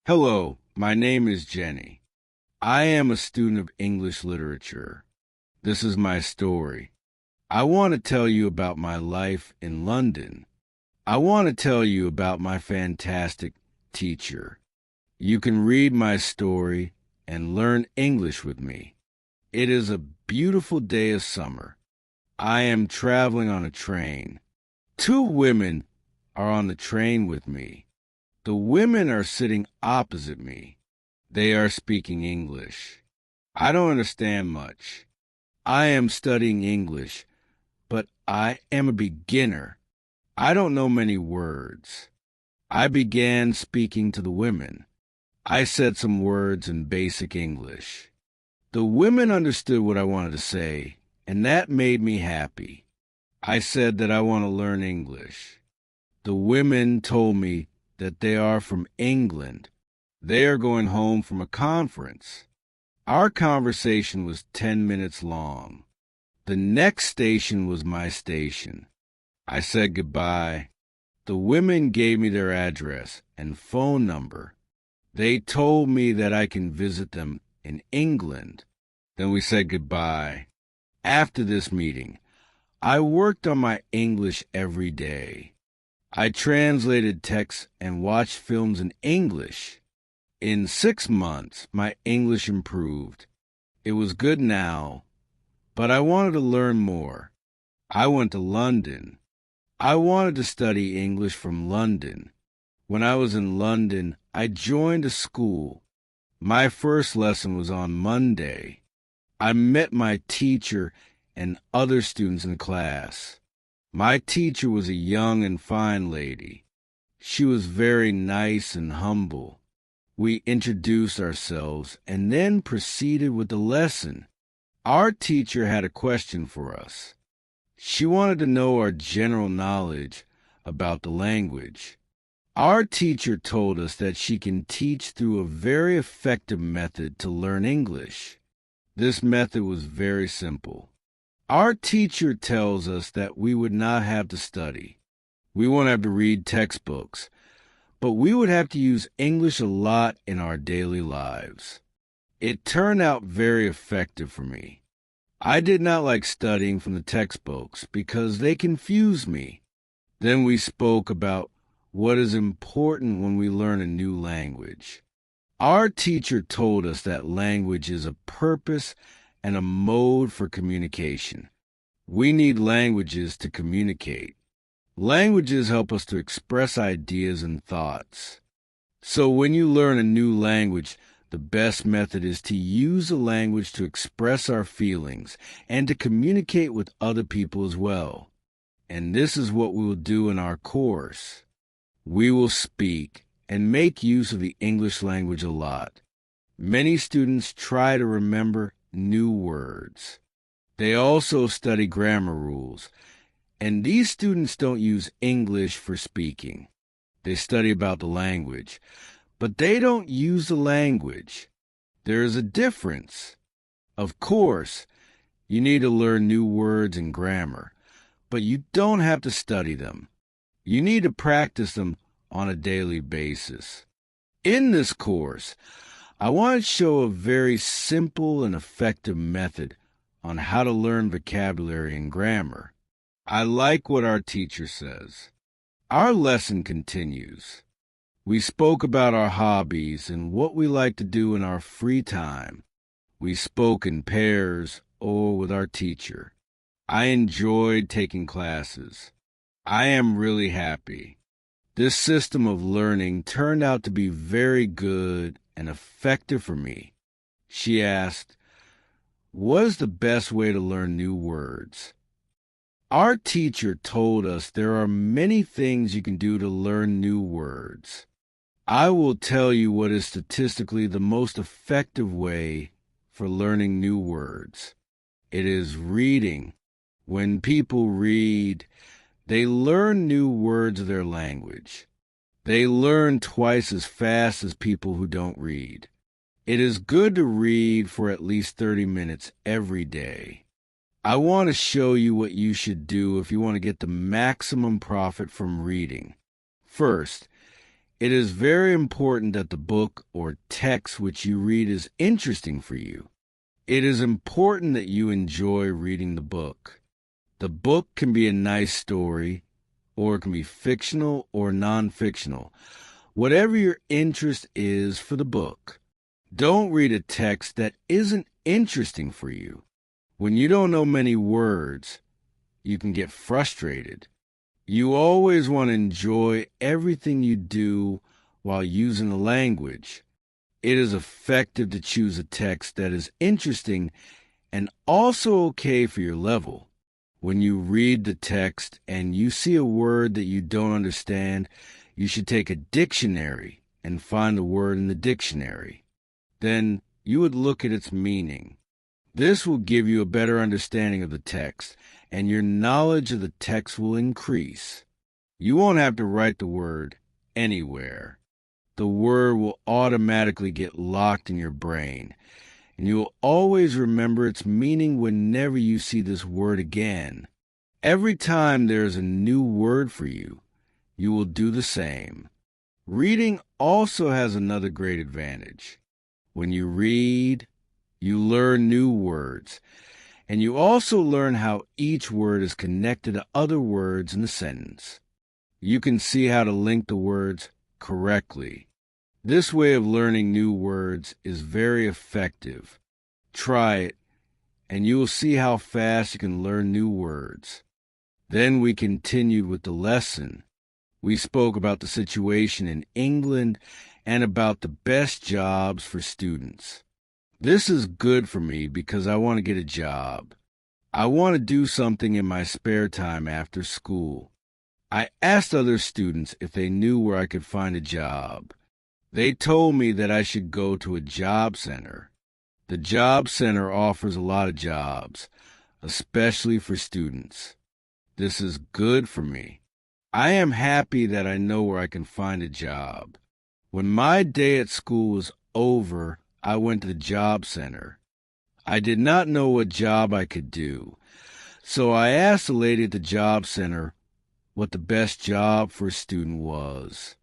Hello, my name is Jenny. I am a student of English literature. This is my story. I want to tell you about my life in London. I want to tell you about my fantastic teacher. You can read my story and learn English with me. It is a beautiful day of summer. I am traveling on a train. Two women are on the train with me. The women are sitting opposite me. They are speaking English. I don't understand much. I am studying English, but I am a beginner. I don't know many words. I began speaking to the women. I said some words in basic English. The women understood what I wanted to say, and that made me happy. I said that I want to learn English. The women told me that they are from England. They are going home from a conference. Our conversation was 10 minutes long. The next station was my station. I said goodbye. The women gave me their address and phone number. They told me that I can visit them in England. Then we said goodbye. After this meeting, I worked on my English every day. I translated texts and watched films in English. In 6 months, my English improved. It was good now, but I wanted to learn more. I went to London. I wanted to study English from London. When I was in London, I joined a school. My first lesson was on Monday. I met my teacher and other students in class. My teacher was a young and fine lady. She was very nice and humble. We introduced ourselves and then proceeded with the lesson. Our teacher had a question for us. She wanted to know our general knowledge about the language. Our teacher told us that she can teach through a very effective method to learn English. This method was very simple. Our teacher tells us that we would not have to study. We won't have to read textbooks, but we would have to use English a lot in our daily lives. It turned out very effective for me. I did not like studying from the textbooks because they confused me. Then we spoke about what is important when we learn a new language. Our teacher told us that language is a purpose and a mode for communication. We need languages to communicate. Languages help us to express ideas and thoughts. So when you learn a new language, the best method is to use a language to express our feelings and to communicate with other people as well. And this is what we will do in our course. We will speak and make use of the English language a lot. Many students try to remember new words. They also study grammar rules, and these students don't use English for speaking. They study about the language, but they don't use the language. There is a difference. Of course, you need to learn new words and grammar, but you don't have to study them. You need to practice them on a daily basis. In this course, I want to show a very simple and effective method on how to learn vocabulary and grammar. I like what our teacher says. Our lesson continues. We spoke about our hobbies and what we like to do in our free time. We spoke in pairs or with our teacher. I enjoyed taking classes. I am really happy. This system of learning turned out to be very good and effective for me. She asked, "What is the best way to learn new words?" Our teacher told us there are many things you can do to learn new words. I will tell you what is statistically the most effective way for learning new words. It is reading. When people read, they learn new words of their language. They learn twice as fast as people who don't read. It is good to read for at least 30 minutes every day. I want to show you what you should do if you want to get the maximum profit from reading. First, It is very important that the book or text which you read is interesting for you. It is important that you enjoy reading the book. The book can be a nice story, or it can be fictional or non-fictional. Whatever your interest is for the book. Don't read a text that isn't interesting for you. When you don't know many words, you can get frustrated. You always want to enjoy everything you do while using the language. It is effective to choose a text that is interesting and also okay for your level. When you read the text and you see a word that you don't understand, you should take a dictionary and find the word in the dictionary. Then you would look at its meaning. This will give you a better understanding of the text, and your knowledge of the text will increase. You won't have to write the word anywhere. The word will automatically get locked in your brain, and you will always remember its meaning whenever you see this word again. Every time there is a new word for you, you will do the same. Reading also has another great advantage. When you read, you learn new words, and you also learn how each word is connected to other words in the sentence. You can see how to link the words correctly. This way of learning new words is very effective. Try it, and you will see how fast you can learn new words. Then we continued with the lesson. We spoke about the situation in England and about the best jobs for students. This is good for me because I want to get a job. I want to do something in my spare time after school. I asked other students if they knew where I could find a job. They told me that I should go to a job center. The job center offers a lot of jobs, especially for students. This is good for me. I am happy that I know where I can find a job. When my day at school was over, I went to the job center. I did not know what job I could do, so I asked the lady at the job center what the best job for a student was.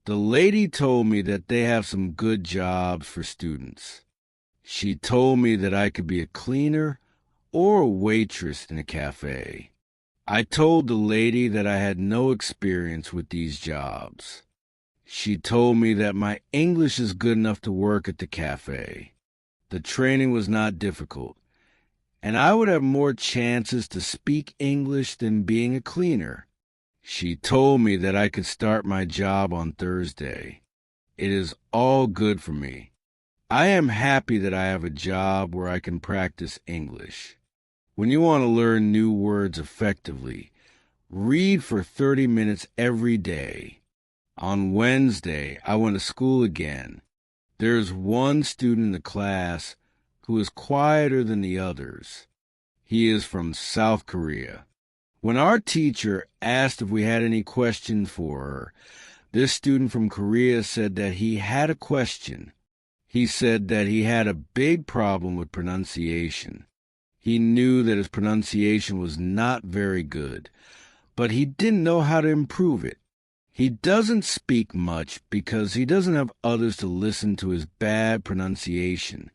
The lady told me that they have some good jobs for students. She told me that I could be a cleaner or a waitress in a cafe. I told the lady that I had no experience with these jobs. She told me that my English is good enough to work at the cafe. The training was not difficult, and I would have more chances to speak English than being a cleaner. She told me that I could start my job on Thursday. It is all good for me. I am happy that I have a job where I can practice English. When you want to learn new words effectively, read for 30 minutes every day. On Wednesday, I went to school again. There's one student in the class who is quieter than the others. He is from South Korea. When our teacher asked if we had any questions for her, this student from Korea said that he had a question. He said that he had a big problem with pronunciation. He knew that his pronunciation was not very good, but he didn't know how to improve it. He doesn't speak much because he doesn't have others to listen to his bad pronunciation.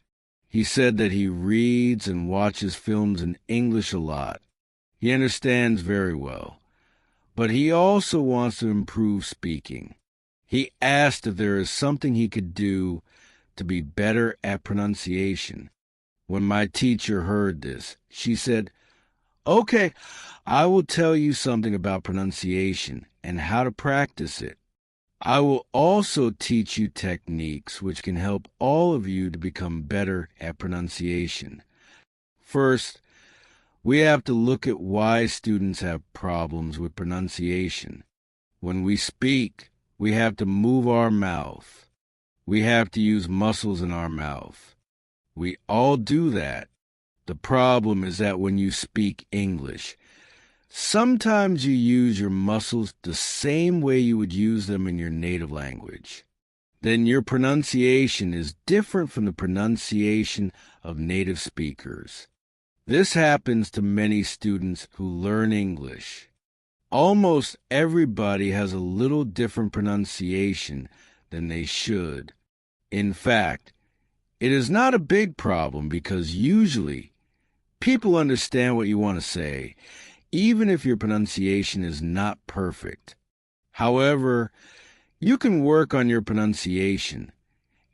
He said that he reads and watches films in English a lot. He understands very well, but he also wants to improve speaking. He asked if there is something he could do to be better at pronunciation. When my teacher heard this, she said, "Okay, I will tell you something about pronunciation and how to practice it. I will also teach you techniques which can help all of you to become better at pronunciation. First, we have to look at why students have problems with pronunciation. When we speak, we have to move our mouth. We have to use muscles in our mouth. We all do that. The problem is that when you speak English, sometimes you use your muscles the same way you would use them in your native language. Then your pronunciation is different from the pronunciation of native speakers. This happens to many students who learn English. Almost everybody has a little different pronunciation than they should. In fact, it is not a big problem because usually people understand what you want to say, even if your pronunciation is not perfect. However, you can work on your pronunciation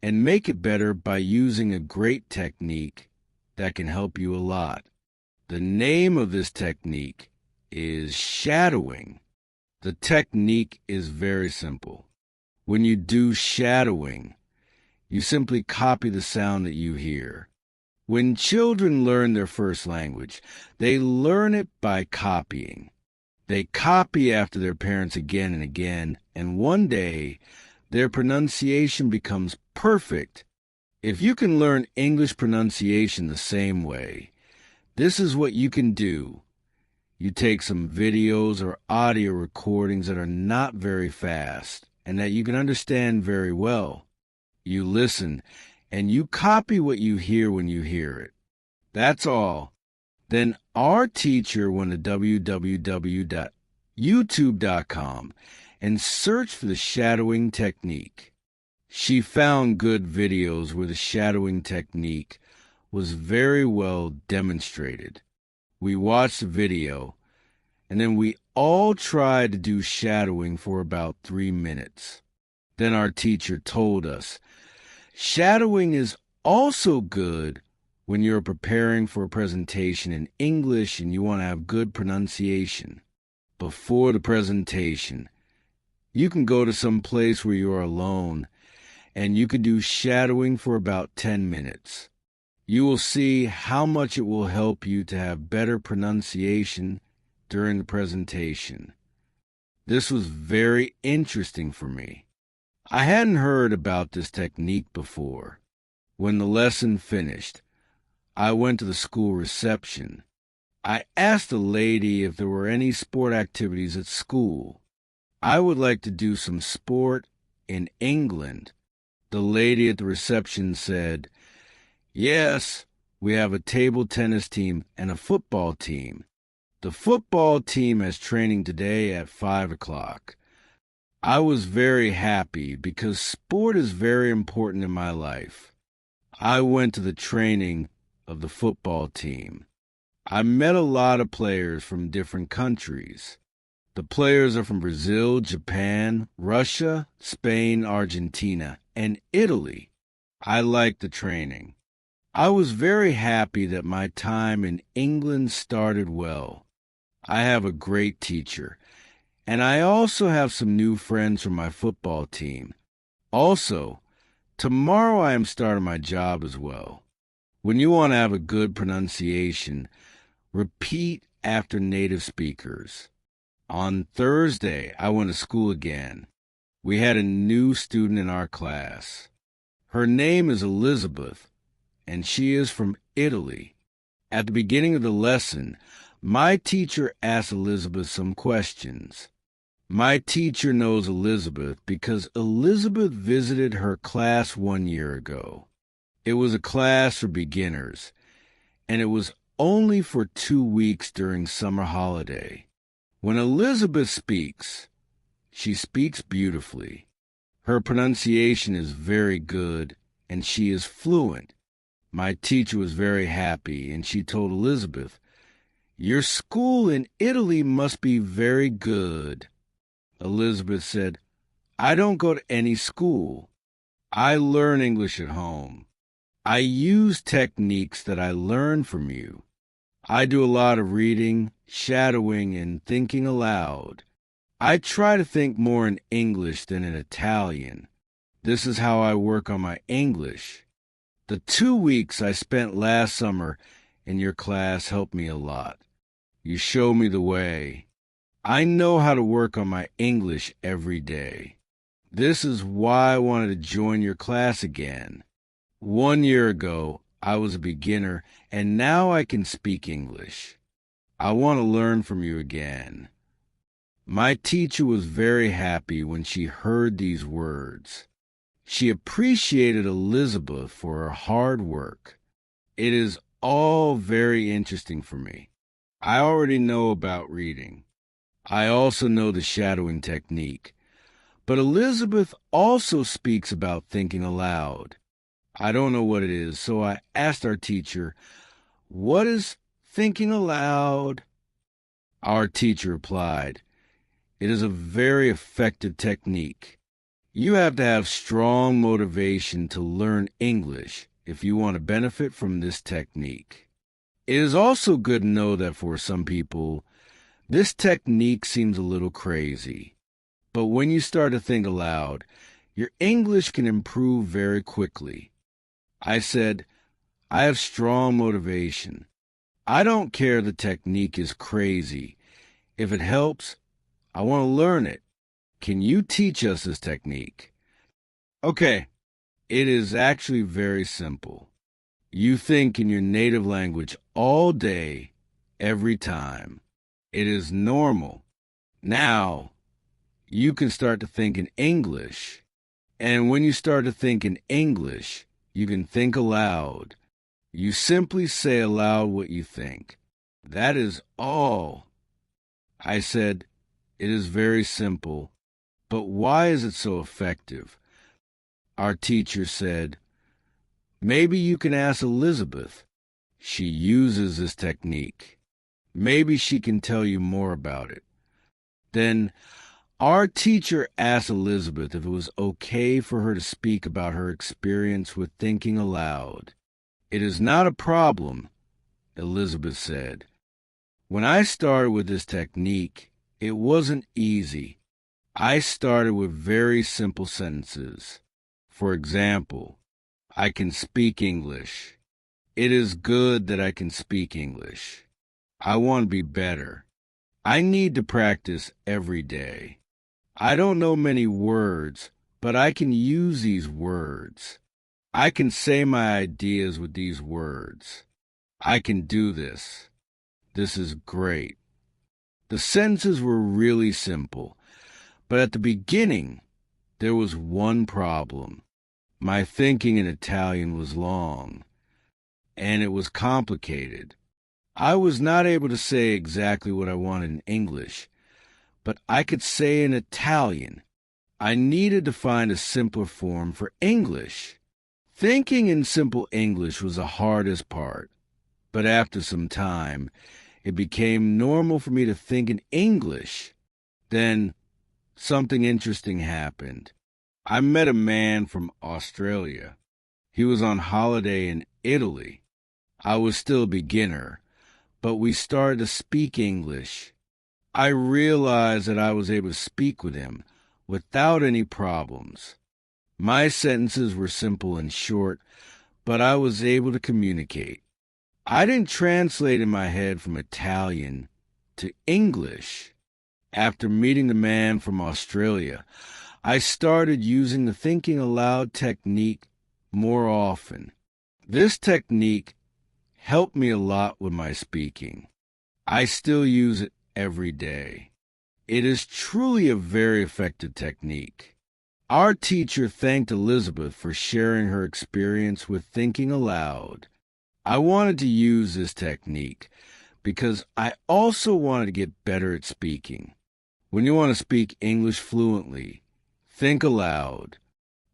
and make it better by using a great technique that can help you a lot. The name of this technique is shadowing. The technique is very simple. When you do shadowing, you simply copy the sound that you hear. When children learn their first language, they learn it by copying. They copy after their parents again and again, and one day, their pronunciation becomes perfect. If you can learn English pronunciation the same way, this is what you can do. You take some videos or audio recordings that are not very fast and that you can understand very well. You listen, and you copy what you hear when you hear it. That's all. Then our teacher went to www.youtube.com and searched for the shadowing technique. She found good videos where the shadowing technique was very well demonstrated. We watched the video, and then we all tried to do shadowing for about 3 minutes. Then our teacher told us, shadowing is also good when you're preparing for a presentation in English and you want to have good pronunciation. Before the presentation, you can go to some place where you are alone and you can do shadowing for about 10 minutes. You will see how much it will help you to have better pronunciation during the presentation. This was very interesting for me. I hadn't heard about this technique before. When the lesson finished, I went to the school reception. I asked the lady if there were any sport activities at school. I would like to do some sport in England. The lady at the reception said, yes, we have a table tennis team and a football team. The football team has training today at 5 o'clock. I was very happy because sport is very important in my life. I went to the training of the football team. I met a lot of players from different countries. The players are from Brazil, Japan, Russia, Spain, Argentina, and Italy. I liked the training. I was very happy that my time in England started well. I have a great teacher, and I also have some new friends from my football team. Also, tomorrow I am starting my job as well. When you want to have a good pronunciation, repeat after native speakers. On Thursday, I went to school again. We had a new student in our class. Her name is Elizabeth, and she is from Italy. At the beginning of the lesson, my teacher asked Elizabeth some questions. My teacher knows Elizabeth because Elizabeth visited her class 1 year ago. It was a class for beginners, and it was only for 2 weeks during summer holiday. When Elizabeth speaks, she speaks beautifully. Her pronunciation is very good, and she is fluent. My teacher was very happy, and she told Elizabeth, your school in Italy must be very good. Elizabeth said, I don't go to any school. I learn English at home. I use techniques that I learn from you. I do a lot of reading, shadowing, and thinking aloud. I try to think more in English than in Italian. This is how I work on my English. The 2 weeks I spent last summer in your class helped me a lot. You show me the way. I know how to work on my English every day. This is why I wanted to join your class again. 1 year ago, I was a beginner, and now I can speak English. I want to learn from you again. My teacher was very happy when she heard these words. She appreciated Elizabeth for her hard work. It is all very interesting for me. I already know about reading. I also know the shadowing technique. But Elizabeth also speaks about thinking aloud. I don't know what it is, so I asked our teacher, "What is thinking aloud?" Our teacher replied, "It is a very effective technique. You have to have strong motivation to learn English if you want to benefit from this technique. It is also good to know that for some people, this technique seems a little crazy. But when you start to think aloud, your English can improve very quickly." I said, "I have strong motivation. I don't care the technique is crazy. If it helps, I want to learn it. Can you teach us this technique?" Okay, it is actually very simple. You think in your native language all day, every time. It is normal. Now, you can start to think in English. And when you start to think in English, you can think aloud. You simply say aloud what you think. That is all. I said, "It is very simple, but why is it so effective?" Our teacher said, "Maybe you can ask Elizabeth. She uses this technique. Maybe she can tell you more about it." Then our teacher asked Elizabeth if it was okay for her to speak about her experience with thinking aloud. "It is not a problem," Elizabeth said. "When I started with this technique, it wasn't easy. I started with very simple sentences. For example, I can speak English. It is good that I can speak English. I want to be better. I need to practice every day. I don't know many words, but I can use these words. I can say my ideas with these words. I can do this. This is great." The sentences were really simple, but at the beginning, there was one problem. My thinking in Italian was long, and it was complicated. I was not able to say exactly what I wanted in English, but I could say in Italian. I needed to find a simpler form for English. Thinking in simple English was the hardest part, but after some time, it became normal for me to think in English. Then something interesting happened. I met a man from Australia. He was on holiday in Italy. I was still a beginner, but we started to speak English. I realized that I was able to speak with him without any problems. My sentences were simple and short, but I was able to communicate. I didn't translate in my head from Italian to English. After meeting the man from Australia, I started using the thinking aloud technique more often. This technique helped me a lot with my speaking. I still use it every day. It is truly a very effective technique. Our teacher thanked Elizabeth for sharing her experience with thinking aloud. I wanted to use this technique because I also wanted to get better at speaking. When you want to speak English fluently, think aloud.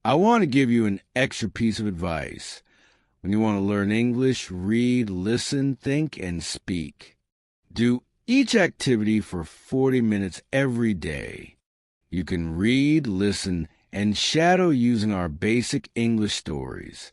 I want to give you an extra piece of advice. When you want to learn English, read, listen, think, and speak. Do each activity for 40 minutes every day. You can read, listen, and shadow using our basic English stories.